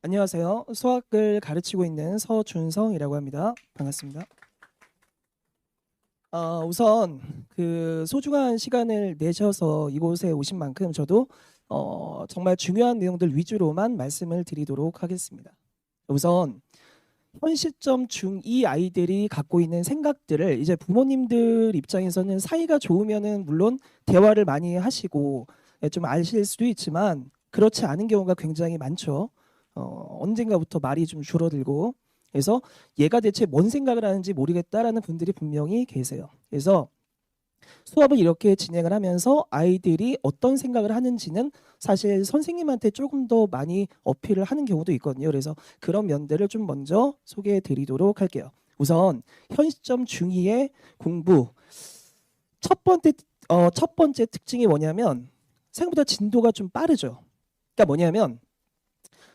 안녕하세요. 수학을 가르치고 있는 서준성이라고 합니다. 반갑습니다. 우선 그 소중한 시간을 내셔서 이곳에 오신 만큼 저도 정말 중요한 내용들 위주로만 말씀을 드리도록 하겠습니다. 우선 현 시점 중2 아이들이 갖고 있는 생각들을 이제 부모님들 입장에서는 사이가 좋으면은 물론 대화를 많이 하시고 좀 아실 수도 있지만 그렇지 않은 경우가 굉장히 많죠. 언젠가부터 말이 좀 줄어들고 그래서 얘가 대체 뭔 생각을 하는지 모르겠다라는 분들이 분명히 계세요. 그래서 수업을 이렇게 진행을 하면서 아이들이 어떤 생각을 하는지는 사실 선생님한테 조금 더 많이 어필을 하는 경우도 있거든요. 그래서 그런 면들을 좀 먼저 소개해 드리도록 할게요. 우선 현 시점 중2의 공부 첫 번째 특징이 뭐냐면 생각보다 진도가 좀 빠르죠. 그러니까 뭐냐면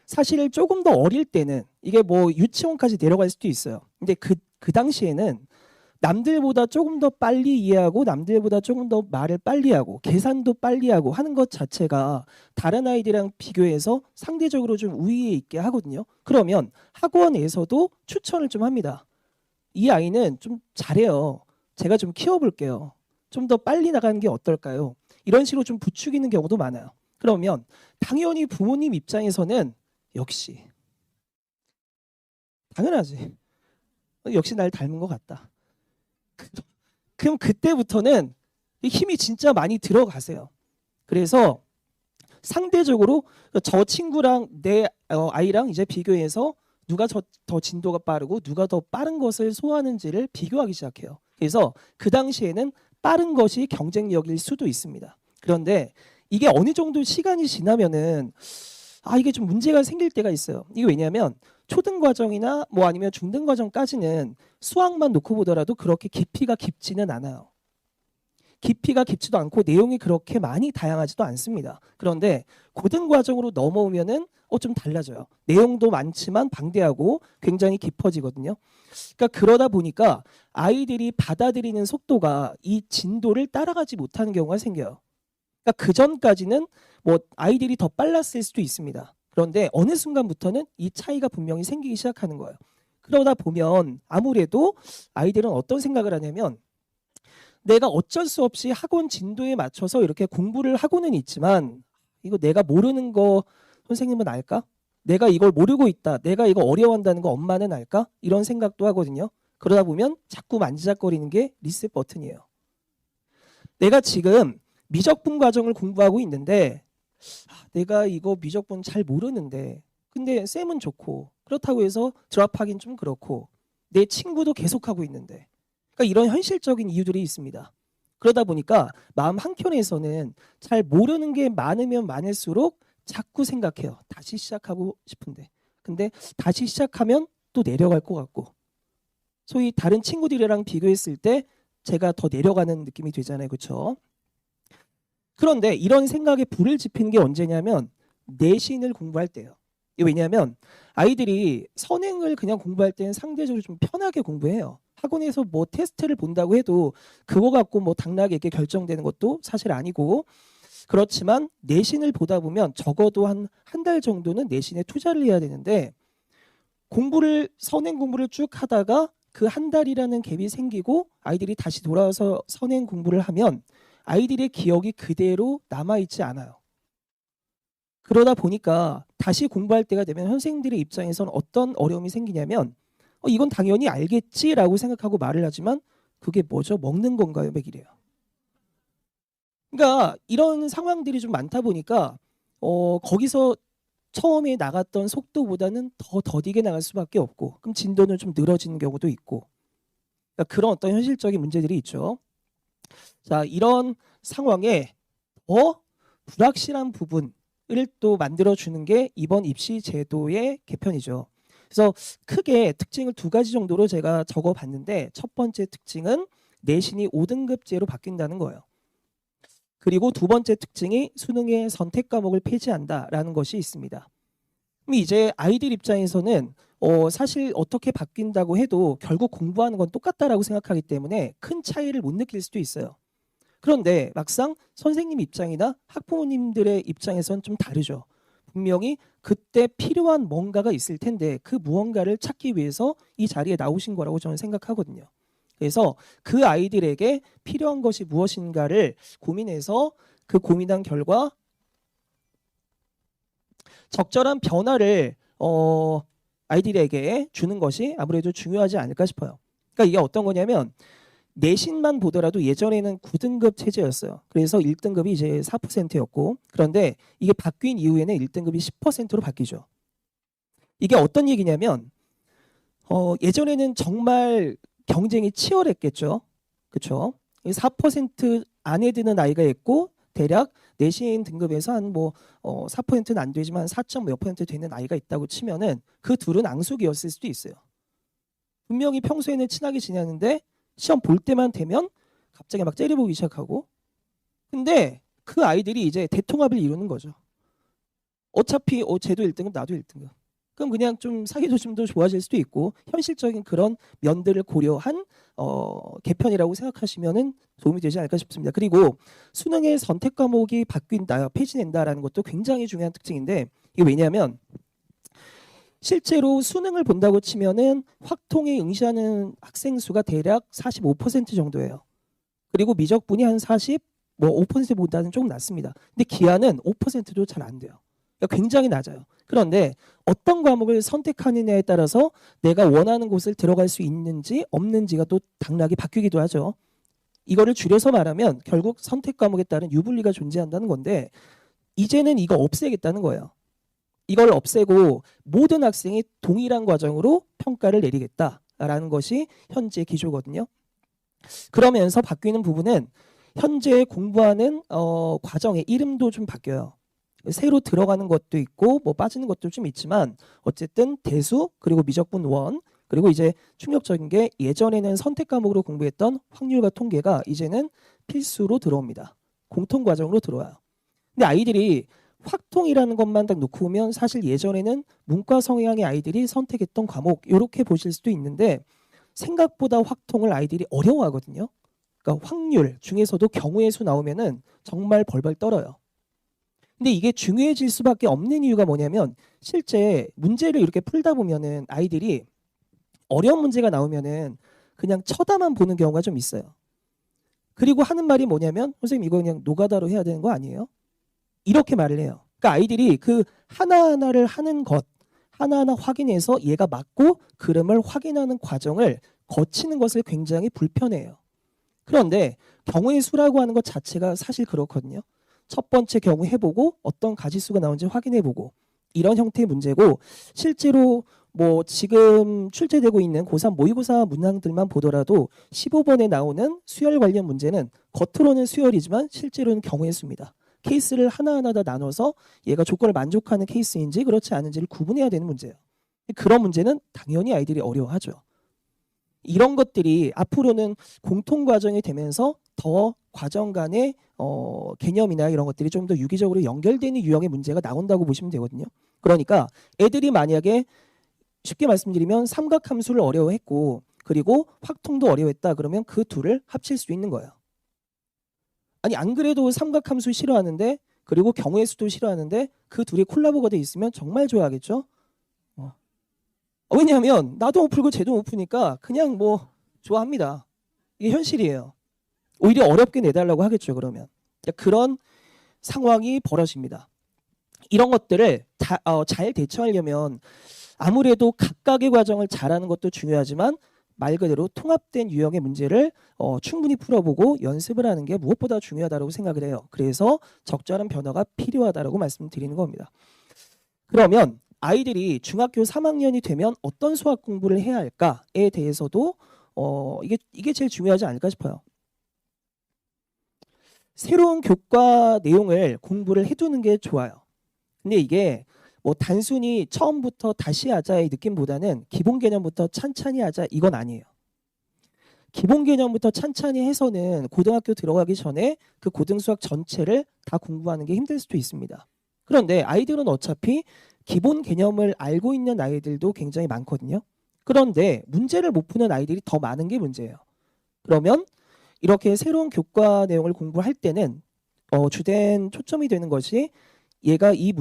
사실 조금 더 어릴 때는 이게 뭐 유치원까지 내려갈 수도 있어요. 근데 그 당시에는 남들보다 조금 더 빨리 이해하고 남들보다 조금 더 말을 빨리 하고 계산도 빨리 하고 하는 것 자체가 다른 아이들이랑 비교해서 상대적으로 좀 우위에 있게 하거든요. 그러면 학원에서도 추천을 좀 합니다. 이 아이는 좀 잘해요. 제가 좀 키워볼게요. 좀 더 빨리 나가는 게 어떨까요? 이런 식으로 좀 부추기는 경우도 많아요. 그러면 당연히 부모님 입장에서는 역시 당연하지. 역시 날 닮은 것 같다. 그럼 그때부터는 힘이 진짜 많이 들어가세요. 그래서 상대적으로 저 친구랑 내 아이랑 이제 비교해서 누가 더 진도가 빠르고 누가 더 빠른 것을 소화하는지를 비교하기 시작해요. 그래서 그 당시에는 빠른 것이 경쟁력일 수도 있습니다. 그런데 이게 어느 정도 시간이 지나면은 이게 좀 문제가 생길 때가 있어요. 이게 왜냐하면 초등 과정이나 뭐 아니면 중등 과정까지는 수학만 놓고 보더라도 그렇게 깊이가 깊지는 않아요. 깊이가 깊지도 않고 내용이 그렇게 많이 다양하지도 않습니다. 그런데 고등 과정으로 넘어오면은 좀 달라져요. 내용도 많지만 방대하고 굉장히 깊어지거든요. 그러니까 그러다 보니까 아이들이 받아들이는 속도가 이 진도를 따라가지 못하는 경우가 생겨요. 그러니까 그 전까지는 뭐 아이들이 더 빨랐을 수도 있습니다. 그런데 어느 순간부터는 이 차이가 분명히 생기기 시작하는 거예요. 그러다 보면 아무래도 아이들은 어떤 생각을 하냐면 내가 어쩔 수 없이 학원 진도에 맞춰서 이렇게 공부를 하고는 있지만 이거 내가 모르는 거 선생님은 알까? 내가 이걸 모르고 있다. 내가 이거 어려워한다는 거 엄마는 알까? 이런 생각도 하거든요. 그러다 보면 자꾸 만지작거리는 게 리셋 버튼이에요. 내가 지금 미적분 과정을 공부하고 있는데 내가 이거 미적분 잘 모르는데 근데 쌤은 좋고 그렇다고 해서 드랍하긴 좀 그렇고 내 친구도 계속하고 있는데 그러니까 이런 현실적인 이유들이 있습니다. 그러다 보니까 마음 한켠에서는 잘 모르는 게 많으면 많을수록 자꾸 생각해요. 다시 시작하고 싶은데. 근데 다시 시작하면 또 내려갈 것 같고. 소위 다른 친구들이랑 비교했을 때 제가 더 내려가는 느낌이 되잖아요. 그렇죠? 그런데 이런 생각에 불을 지피는 게 언제냐면 내신을 공부할 때예요. 왜냐하면 아이들이 선행을 그냥 공부할 때는 상대적으로 좀 편하게 공부해요. 학원에서 뭐 테스트를 본다고 해도 그거 갖고 뭐 당락이 이렇게 결정되는 것도 사실 아니고 그렇지만 내신을 보다 보면 적어도 한 달 정도는 내신에 투자를 해야 되는데 선행 공부를 쭉 하다가 그 한 달이라는 갭이 생기고 아이들이 다시 돌아와서 선행 공부를 하면 아이들의 기억이 그대로 남아있지 않아요. 그러다 보니까 다시 공부할 때가 되면 선생님들의 입장에서는 어떤 어려움이 생기냐면 이건 당연히 알겠지라고 생각하고 말을 하지만 그게 뭐죠? 먹는 건가요? 막 이래요. 그러니까 이런 상황들이 좀 많다 보니까 거기서 처음에 나갔던 속도보다는 더 더디게 나갈 수밖에 없고 그럼 진도는 좀 늘어지는 경우도 있고 그러니까 그런 어떤 현실적인 문제들이 있죠. 자, 이런 상황에 더 불확실한 부분을 또 만들어주는 게 이번 입시 제도의 개편이죠. 그래서 크게 특징을 두 가지 정도로 제가 적어봤는데 첫 번째 특징은 내신이 5등급제로 바뀐다는 거예요. 그리고 두 번째 특징이 수능의 선택 과목을 폐지한다라는 것이 있습니다. 그럼 이제 아이들 입장에서는 사실 어떻게 바뀐다고 해도 결국 공부하는 건 똑같다라고 생각하기 때문에 큰 차이를 못 느낄 수도 있어요. 그런데 막상 선생님 입장이나 학부모님들의 입장에선 좀 다르죠. 분명히 그때 필요한 뭔가가 있을 텐데 그 무언가를 찾기 위해서 이 자리에 나오신 거라고 저는 생각하거든요. 그래서 그 아이들에게 필요한 것이 무엇인가를 고민해서 그 고민한 결과 적절한 변화를 아이들에게 주는 것이 아무래도 중요하지 않을까 싶어요. 그러니까 이게 어떤 거냐면 내신만 보더라도 예전에는 9등급 체제였어요. 그래서 1등급이 이제 4%였고 그런데 이게 바뀐 이후에는 1등급이 10%로 바뀌죠. 이게 어떤 얘기냐면 예전에는 정말 경쟁이 치열했겠죠. 그렇죠? 4% 안에 드는 아이가 있고 대략 내신 등급에서 한 뭐 4%는 안 되지만 4점 몇 % 되는 아이가 있다고 치면은 그 둘은 앙숙이었을 수도 있어요. 분명히 평소에는 친하게 지내는데 시험 볼 때만 되면 갑자기 막 째려보기 시작하고 근데 그 아이들이 이제 대통합을 이루는 거죠. 어차피 쟤도 1등급 나도 1등급. 그럼 그냥 좀 사귀도 좀 더 좋아질 수도 있고 현실적인 그런 면들을 고려한 개편이라고 생각하시면은 도움이 되지 않을까 싶습니다. 그리고 수능의 선택 과목이 바뀐다, 폐지된다라는 것도 굉장히 중요한 특징인데 이게 왜냐하면 실제로 수능을 본다고 치면은 확통에 응시하는 학생 수가 대략 45% 정도예요. 그리고 미적분이 한 40, 뭐 5%보다는 조금 낮습니다. 근데 기하는 5%도 잘 안 돼요. 그러니까 굉장히 낮아요. 그런데 어떤 과목을 선택하느냐에 따라서 내가 원하는 곳을 들어갈 수 있는지 없는지가 또 당락이 바뀌기도 하죠. 이거를 줄여서 말하면 결국 선택 과목에 따른 유불리가 존재한다는 건데 이제는 이거 없애겠다는 거예요. 이걸 없애고 모든 학생이 동일한 과정으로 평가를 내리겠다라는 것이 현재 기조거든요. 그러면서 바뀌는 부분은 현재 공부하는 과정의 이름도 좀 바뀌어요. 새로 들어가는 것도 있고 뭐 빠지는 것도 좀 있지만 어쨌든 대수 그리고 미적분 원 그리고 이제 충격적인 게 예전에는 선택 과목으로 공부했던 확률과 통계가 이제는 필수로 들어옵니다. 공통 과정으로 들어와요. 근데 아이들이 확통이라는 것만 딱 놓고 보면 사실 예전에는 문과 성향의 아이들이 선택했던 과목 이렇게 보실 수도 있는데 생각보다 확통을 아이들이 어려워하거든요. 그러니까 확률 중에서도 경우의 수 나오면은 정말 벌벌 떨어요. 근데 이게 중요해질 수밖에 없는 이유가 뭐냐면 실제 문제를 이렇게 풀다 보면은 아이들이 어려운 문제가 나오면은 그냥 쳐다만 보는 경우가 좀 있어요. 그리고 하는 말이 뭐냐면 선생님 이거 그냥 노가다로 해야 되는 거 아니에요? 이렇게 말을 해요. 그러니까 아이들이 그 하나하나를 하는 것 하나하나 확인해서 얘가 맞고 그름을 확인하는 과정을 거치는 것을 굉장히 불편해해요. 그런데 경우의 수라고 하는 것 자체가 사실 그렇거든요. 첫 번째 경우 해보고 어떤 가지수가 나오는지 확인해보고 이런 형태의 문제고 실제로 뭐 지금 출제되고 있는 고3 모의고사 문항들만 보더라도 15번에 나오는 수열 관련 문제는 겉으로는 수열이지만 실제로는 경우의 수입니다. 케이스를 하나하나 다 나눠서 얘가 조건을 만족하는 케이스인지 그렇지 않은지를 구분해야 되는 문제예요. 그런 문제는 당연히 아이들이 어려워하죠. 이런 것들이 앞으로는 공통 과정이 되면서 더 과정 간의 개념이나 이런 것들이 좀 더 유기적으로 연결되는 유형의 문제가 나온다고 보시면 되거든요. 그러니까 애들이 만약에 쉽게 말씀드리면 삼각함수를 어려워했고 그리고 확통도 어려워했다 그러면 그 둘을 합칠 수 있는 거예요. 아니 안 그래도 삼각함수 싫어하는데 그리고 경우의 수도 싫어하는데 그 둘이 콜라보가 돼 있으면 정말 좋아하겠죠. 왜냐하면 나도 못 풀고 쟤도 못 푸니까 그냥 뭐 좋아합니다. 이게 현실이에요. 오히려 어렵게 내달라고 하겠죠. 그러면 그런 상황이 벌어집니다. 이런 것들을 잘 대처하려면 아무래도 각각의 과정을 잘하는 것도 중요하지만 말 그대로 통합된 유형의 문제를 충분히 풀어보고 연습을 하는 게 무엇보다 중요하다고 생각을 해요. 그래서 적절한 변화가 필요하다고 말씀드리는 겁니다. 그러면 아이들이 중학교 3학년이 되면 어떤 수학 공부를 해야 할까에 대해서도 이게 제일 중요하지 않을까 싶어요. 새로운 교과 내용을 공부를 해두는 게 좋아요. 근데 이게 뭐 단순히 처음부터 다시 하자의 느낌보다는 기본 개념부터 찬찬히 하자 이건 아니에요. 기본 개념부터 찬찬히 해서는 고등학교 들어가기 전에 그 고등수학 전체를 다 공부하는 게 힘들 수도 있습니다. 그런데 아이들은 어차피 기본 개념을 알고 있는 아이들도 굉장히 많거든요. 그런데 문제를 못 푸는 아이들이 더 많은 게 문제예요. 그러면 이렇게 새로운 교과 내용을 공부할 때는 주된 초점이 되는 것이 얘가 이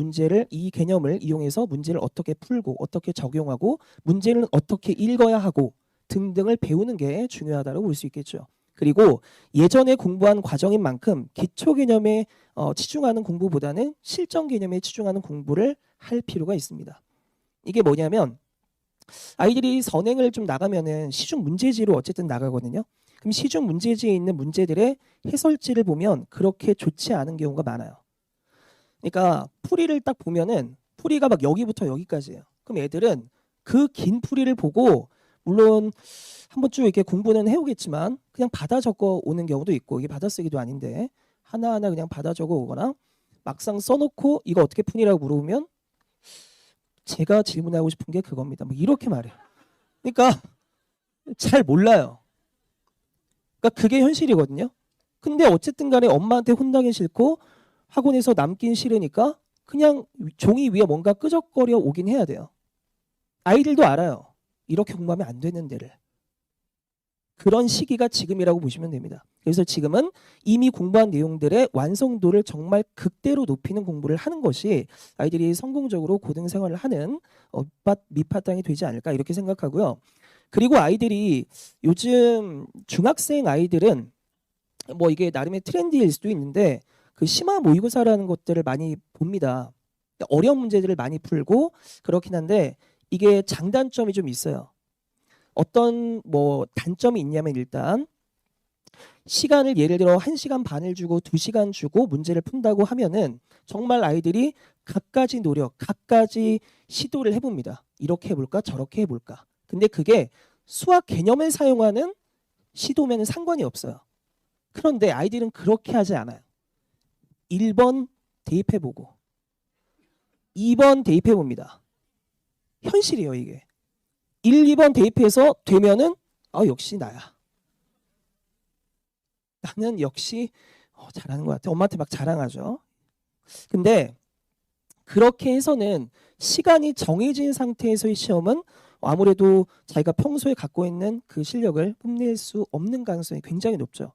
개념을 이용해서 문제를 어떻게 풀고 어떻게 적용하고 문제는 어떻게 읽어야 하고 등등을 배우는 게 중요하다고 볼 수 있겠죠. 그리고 예전에 공부한 과정인 만큼 기초 개념에 치중하는 공부보다는 실전 개념에 치중하는 공부를 할 필요가 있습니다. 이게 뭐냐면 아이들이 선행을 좀 나가면은 시중 문제지로 어쨌든 나가거든요. 그럼 시중 문제지에 있는 문제들의 해설지를 보면 그렇게 좋지 않은 경우가 많아요. 그러니까 풀이를 딱 보면은 풀이가 막 여기부터 여기까지예요. 그럼 애들은 그 긴 풀이를 보고 물론 한번 쭉 이렇게 공부는 해오겠지만 그냥 받아 적어 오는 경우도 있고 이게 받아쓰기도 아닌데 하나하나 그냥 받아 적어 오거나 막상 써놓고 이거 어떻게 푸니라고 물어보면 제가 질문하고 싶은 게 그겁니다. 뭐 이렇게 말해요. 그러니까 잘 몰라요. 그러니까 그게 현실이거든요. 근데 어쨌든 간에 엄마한테 혼나긴 싫고 학원에서 남긴 싫으니까 그냥 종이 위에 뭔가 끄적거려 오긴 해야 돼요. 아이들도 알아요. 이렇게 공부하면 안 되는 데를. 그런 시기가 지금이라고 보시면 됩니다. 그래서 지금은 이미 공부한 내용들의 완성도를 정말 극대로 높이는 공부를 하는 것이 아이들이 성공적으로 고등 생활을 하는 밑바탕이 되지 않을까 이렇게 생각하고요. 그리고 아이들이 요즘 중학생 아이들은 뭐 이게 나름의 트렌드일 수도 있는데 그 심화 모의고사라는 것들을 많이 봅니다. 어려운 문제들을 많이 풀고 그렇긴 한데 이게 장단점이 좀 있어요. 어떤 뭐 단점이 있냐면 일단 시간을 예를 들어 1시간 반을 주고 2시간 주고 문제를 푼다고 하면은 정말 아이들이 갖가지 노력, 갖가지 시도를 해봅니다. 이렇게 해볼까 저렇게 해볼까. 근데 그게 수학 개념을 사용하는 시도면 상관이 없어요. 그런데 아이들은 그렇게 하지 않아요. 1번 대입해보고 2번 대입해봅니다. 현실이에요 이게. 1, 2번 대입해서 되면은 역시 나야. 나는 역시 잘하는 것 같아. 엄마한테 막 자랑하죠. 근데 그렇게 해서는 시간이 정해진 상태에서의 시험은 아무래도 자기가 평소에 갖고 있는 그 실력을 뽐낼 수 없는 가능성이 굉장히 높죠.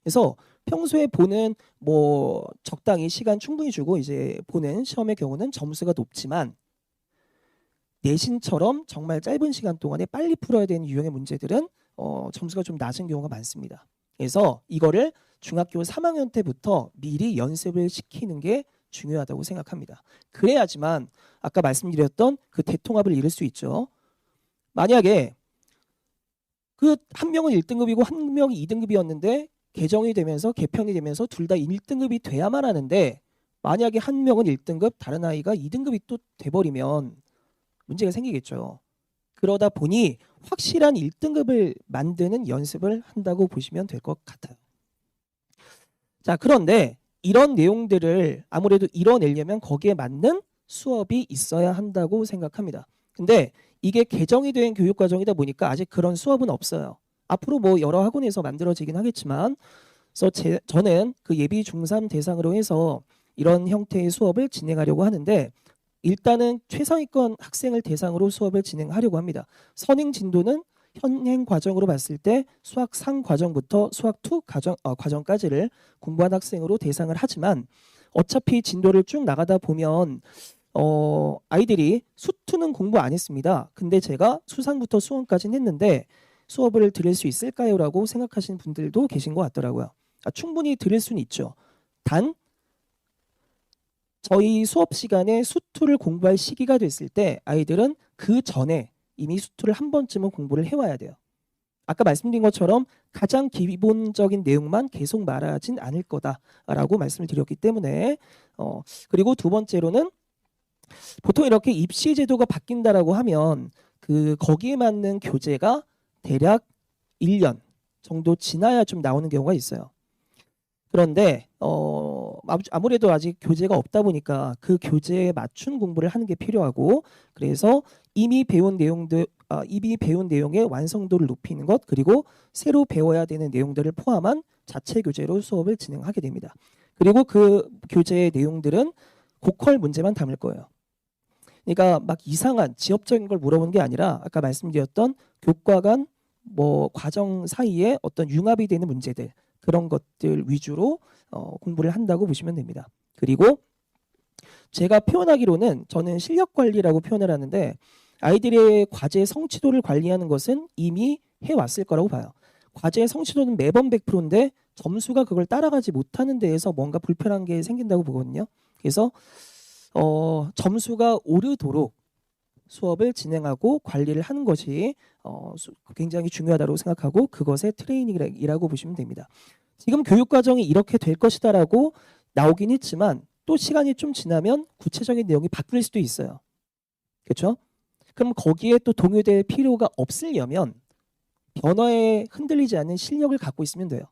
그래서 평소에 보는 뭐 적당히 시간 충분히 주고 이제 보는 시험의 경우는 점수가 높지만 내신처럼 정말 짧은 시간 동안에 빨리 풀어야 되는 유형의 문제들은 점수가 좀 낮은 경우가 많습니다. 그래서 이거를 중학교 3학년 때부터 미리 연습을 시키는 게 중요하다고 생각합니다. 그래야지만 아까 말씀드렸던 그 대통합을 이룰 수 있죠. 만약에 그 한 명은 1등급이고 한 명이 2등급이었는데 개정이 되면서 개편이 되면서 둘 다 1등급이 돼야만 하는데 만약에 한 명은 1등급 다른 아이가 2등급이 또 돼버리면 문제가 생기겠죠. 그러다 보니 확실한 1등급을 만드는 연습을 한다고 보시면 될 것 같아요. 자, 그런데 이런 내용들을 아무래도 이뤄내려면 거기에 맞는 수업이 있어야 한다고 생각합니다. 근데 이게 개정이 된 교육과정이다 보니까 아직 그런 수업은 없어요. 앞으로 뭐 여러 학원에서 만들어지긴 하겠지만 그래서 저는 그 예비 중3 대상으로 해서 이런 형태의 수업을 진행하려고 하는데 일단은 최상위권 학생을 대상으로 수업을 진행하려고 합니다. 선행 진도는 현행 과정으로 봤을 때 수학 3 과정부터 수학 2 과정까지를 공부한 학생으로 대상을 하지만 어차피 진도를 쭉 나가다 보면 아이들이 수투는 공부 안 했습니다. 근데 제가 수상부터 수원까지는 했는데 수업을 들을 수 있을까요? 라고 생각하시는 분들도 계신 것 같더라고요. 충분히 들을 수는 있죠. 단 저희 수업 시간에 수투를 공부할 시기가 됐을 때 아이들은 그 전에 이미 수투를 한 번쯤은 공부를 해와야 돼요. 아까 말씀드린 것처럼 가장 기본적인 내용만 계속 말하진 않을 거다라고 말씀을 드렸기 때문에 그리고 두 번째로는 보통 이렇게 입시 제도가 바뀐다라고 하면 거기에 맞는 교재가 대략 1년 정도 지나야 좀 나오는 경우가 있어요. 그런데 아무래도 아직 교재가 없다 보니까 그 교재에 맞춘 공부를 하는 게 필요하고 그래서 이미 배운 내용의 완성도를 높이는 것 그리고 새로 배워야 되는 내용들을 포함한 자체 교재로 수업을 진행하게 됩니다. 그리고 그 교재의 내용들은 고퀄 문제만 담을 거예요. 그러니까 막 이상한 지엽적인 걸 물어보는 게 아니라 아까 말씀드렸던 교과 간 뭐 과정 사이에 어떤 융합이 되는 문제들 그런 것들 위주로 공부를 한다고 보시면 됩니다. 그리고 제가 표현하기로는 저는 실력 관리라고 표현을 하는데 아이들의 과제 성취도를 관리하는 것은 이미 해왔을 거라고 봐요. 과제 성취도는 매번 100%인데 점수가 그걸 따라가지 못하는 데에서 뭔가 불편한 게 생긴다고 보거든요. 그래서 점수가 오르도록 수업을 진행하고 관리를 하는 것이 굉장히 중요하다고 생각하고 그것의 트레이닝이라고 보시면 됩니다. 지금 교육과정이 이렇게 될 것이다라고 나오긴 했지만 또 시간이 좀 지나면 구체적인 내용이 바뀔 수도 있어요. 그렇죠? 그럼 거기에 또 동요될 필요가 없으려면 변화에 흔들리지 않는 실력을 갖고 있으면 돼요.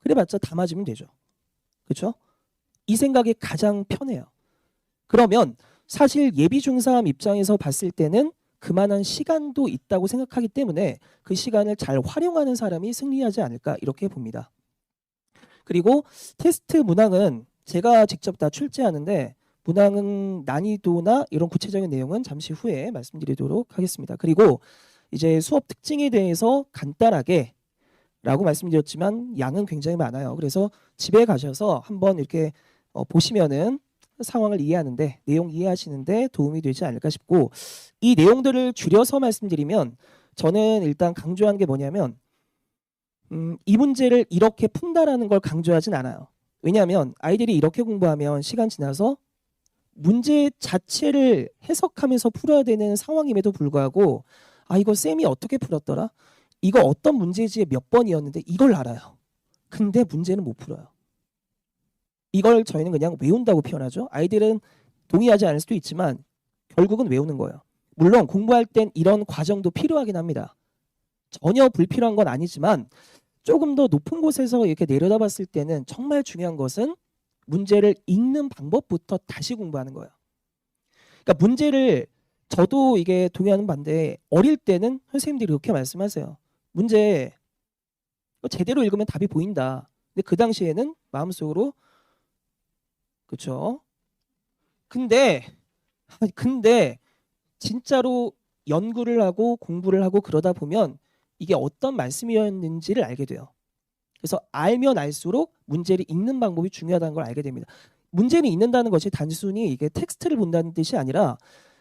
그래봤자 다 맞으면 되죠. 그렇죠? 이 생각이 가장 편해요. 그러면 사실 예비 중3 입장에서 봤을 때는 그만한 시간도 있다고 생각하기 때문에 그 시간을 잘 활용하는 사람이 승리하지 않을까 이렇게 봅니다. 그리고 테스트 문항은 제가 직접 다 출제하는데 문항은 난이도나 이런 구체적인 내용은 잠시 후에 말씀드리도록 하겠습니다. 그리고 이제 수업 특징에 대해서 간단하게 라고 말씀드렸지만 양은 굉장히 많아요. 그래서 집에 가셔서 한번 이렇게 보시면은 상황을 이해하는데 내용 이해하시는데 도움이 되지 않을까 싶고 이 내용들을 줄여서 말씀드리면 저는 일단 강조하는 게 뭐냐면 이 문제를 이렇게 푼다라는 걸 강조하진 않아요. 왜냐하면 아이들이 이렇게 공부하면 시간 지나서 문제 자체를 해석하면서 풀어야 되는 상황임에도 불구하고 아 이거 쌤이 어떻게 풀었더라? 이거 어떤 문제지에 몇 번이었는데 이걸 알아요. 근데 문제는 못 풀어요. 이걸 저희는 그냥 외운다고 표현하죠. 아이들은 동의하지 않을 수도 있지만 결국은 외우는 거예요. 물론 공부할 땐 이런 과정도 필요하긴 합니다. 전혀 불필요한 건 아니지만 조금 더 높은 곳에서 이렇게 내려다봤을 때는 정말 중요한 것은 문제를 읽는 방법부터 다시 공부하는 거예요. 그러니까 문제를 저도 이게 동의하는 반대 어릴 때는 선생님들이 이렇게 말씀하세요. 문제 제대로 읽으면 답이 보인다. 근데 그 당시에는 마음속으로 그렇죠. 근데 진짜로 연구를 하고 공부를 하고 그러다 보면 이게 어떤 말씀이었는지를 알게 돼요. 그래서 알면 알수록 문제를 읽는 방법이 중요하다는 걸 알게 됩니다. 문제를 읽는다는 것이 단순히 이게 텍스트를 본다는 뜻이 아니라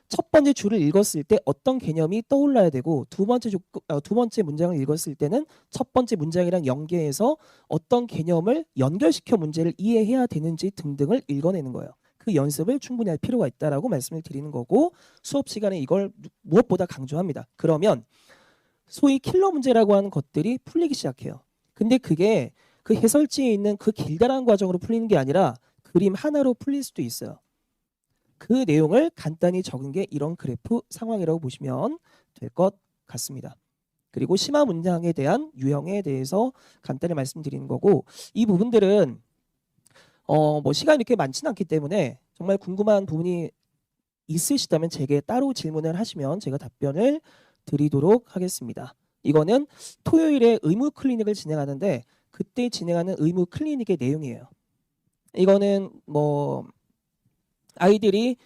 첫 번째 줄을 읽었을 때 어떤 개념이 떠올라야 되고 두 번째 문장을 읽었을 때는 첫 번째 문장이랑 연계해서 어떤 개념을 연결시켜 문제를 이해해야 되는지 등등을 읽어내는 거예요. 그 연습을 충분히 할 필요가 있다라고 말씀을 드리는 거고 수업 시간에 이걸 무엇보다 강조합니다. 그러면 소위 킬러 문제라고 하는 것들이 풀리기 시작해요. 근데 그게 그 해설지에 있는 그 길다란 과정으로 풀리는 게 아니라 그림 하나로 풀릴 수도 있어요. 그 내용을 간단히 적은 게 이런 그래프 상황이라고 보시면 될 것 같습니다. 그리고 심화 문장에 대한 유형에 대해서 간단히 말씀드리는 거고 이 부분들은 뭐 시간이 이렇게 많지는 않기 때문에 정말 궁금한 부분이 있으시다면 제게 따로 질문을 하시면 제가 답변을 드리도록 하겠습니다. 이거는 토요일에 의무 클리닉을 진행하는데 그때 진행하는 의무 클리닉의 내용이에요. 이거는 뭐 아이들이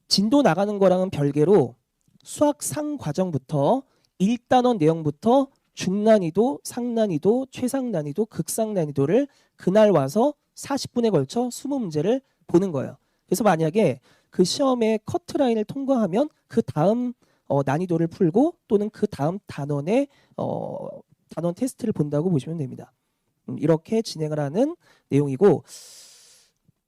진도 나가는 거랑은 별개로 수학 상 과정부터 1단원 내용부터 중난이도, 상난이도, 최상난이도, 극상난이도를 그날 와서 40분에 걸쳐 20문제를 보는 거예요. 그래서 만약에 그 시험의 커트라인을 통과하면 그 다음 난이도를 풀고 또는 그 다음 단원의 단원 테스트를 본다고 보시면 됩니다. 이렇게 진행을 하는 내용이고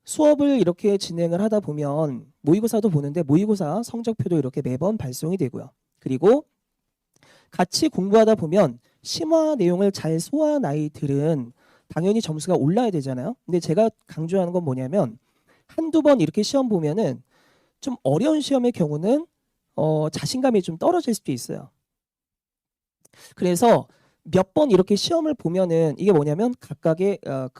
수업을 이렇게 진행을 하다 보면 모의고사도 보는데 모의고사 성적표도 이렇게 매번 발송이 되고요. 그리고 같이 공부하다 보면 심화 내용을 잘 소화한 아이들은 당연히 점수가 올라야 되잖아요. 근데 제가 강조하는 건 뭐냐면 한두 번 이렇게 시험 보면은 좀 어려운 시험의 경우는 자신감이 좀 떨어질 수도 있어요. 그래서 몇 번 이렇게 시험을 보면은 이게 뭐냐면 각각의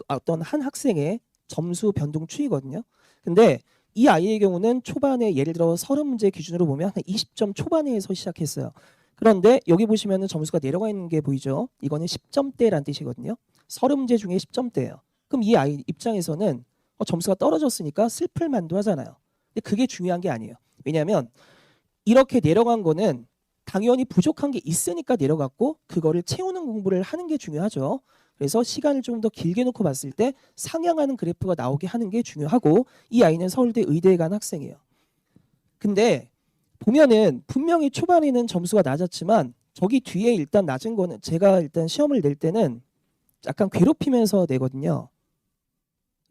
어떤 한 학생의 점수 변동 추이거든요. 근데 이 아이의 경우는 초반에 예를 들어 30문제 기준으로 보면 한 20점 초반에서 시작했어요. 그런데 여기 보시면은 점수가 내려가 있는 게 보이죠? 이거는 10점대라는 뜻이거든요. 30문제 중에 10점대예요. 그럼 이 아이 입장에서는 점수가 떨어졌으니까 슬플 만도 하잖아요. 근데 그게 중요한 게 아니에요. 왜냐하면 이렇게 내려간 거는 당연히 부족한 게 있으니까 내려갔고 그거를 채우는 공부를 하는 게 중요하죠. 그래서 시간을 좀 더 길게 놓고 봤을 때 상향하는 그래프가 나오게 하는 게 중요하고 이 아이는 서울대 의대에 간 학생이에요. 근데 보면은 분명히 초반에는 점수가 낮았지만 저기 뒤에 일단 낮은 거는 제가 일단 시험을 낼 때는 약간 괴롭히면서 내거든요.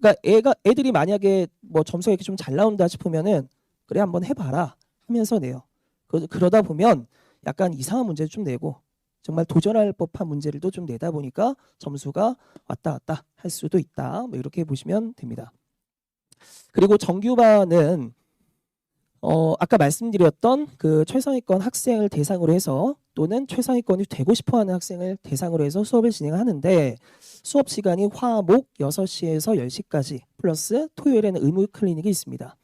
그러니까 애들이 만약에 뭐 점수가 이렇게 좀 잘 나온다 싶으면은 그래 한번 해봐라 하면서 내요. 그러다 보면 약간 이상한 문제를 좀 내고 정말 도전할 법한 문제를 또 좀 내다 보니까 점수가 왔다 갔다 할 수도 있다. 뭐 이렇게 보시면 됩니다. 그리고 정규반은 아까 말씀드렸던 그 최상위권 학생을 대상으로 해서 또는 최상위권이 되고 싶어하는 학생을 대상으로 해서 수업을 진행하는데 수업 시간이 화목 6시에서 10시까지 플러스 토요일에는 의무 클리닉이 있습니다.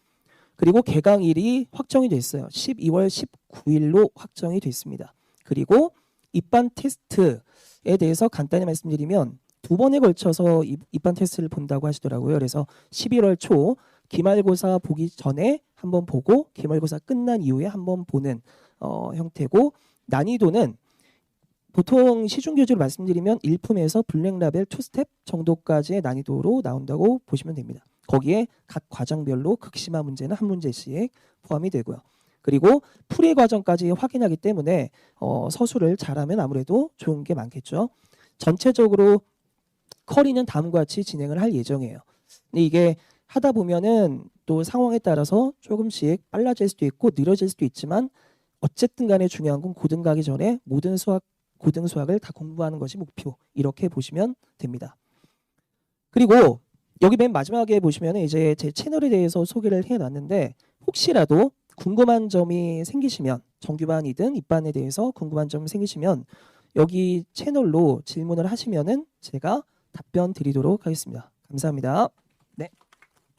그리고 개강일이 확정이 됐어요. 12월 19일로 확정이 됐습니다. 그리고 입반 테스트에 대해서 간단히 말씀드리면 2번에 걸쳐서 입반 테스트를 본다고 하시더라고요. 그래서 11월 초 기말고사 보기 전에 한번 보고 기말고사 끝난 이후에 한번 보는 형태고 난이도는 보통 시중교재로 말씀드리면 1품에서 블랙라벨 2스텝 정도까지의 난이도로 나온다고 보시면 됩니다. 거기에 각 과정별로 극심한 문제는 한 문제씩 포함이 되고요. 그리고 풀이 과정까지 확인하기 때문에 서술을 잘하면 아무래도 좋은 게 많겠죠. 전체적으로 커리는 다음과 같이 진행을 할 예정이에요. 근데 이게 하다 보면은 또 상황에 따라서 조금씩 빨라질 수도 있고 느려질 수도 있지만 어쨌든 간에 중요한 건 고등 가기 전에 모든 고등 수학을 다 공부하는 것이 목표. 이렇게 보시면 됩니다. 그리고 여기 맨 마지막에 보시면 이제 제 채널에 대해서 소개를 해놨는데 혹시라도 궁금한 점이 생기시면 정규반이든 입반에 대해서 궁금한 점이 생기시면 여기 채널로 질문을 하시면은 제가 답변 드리도록 하겠습니다. 감사합니다.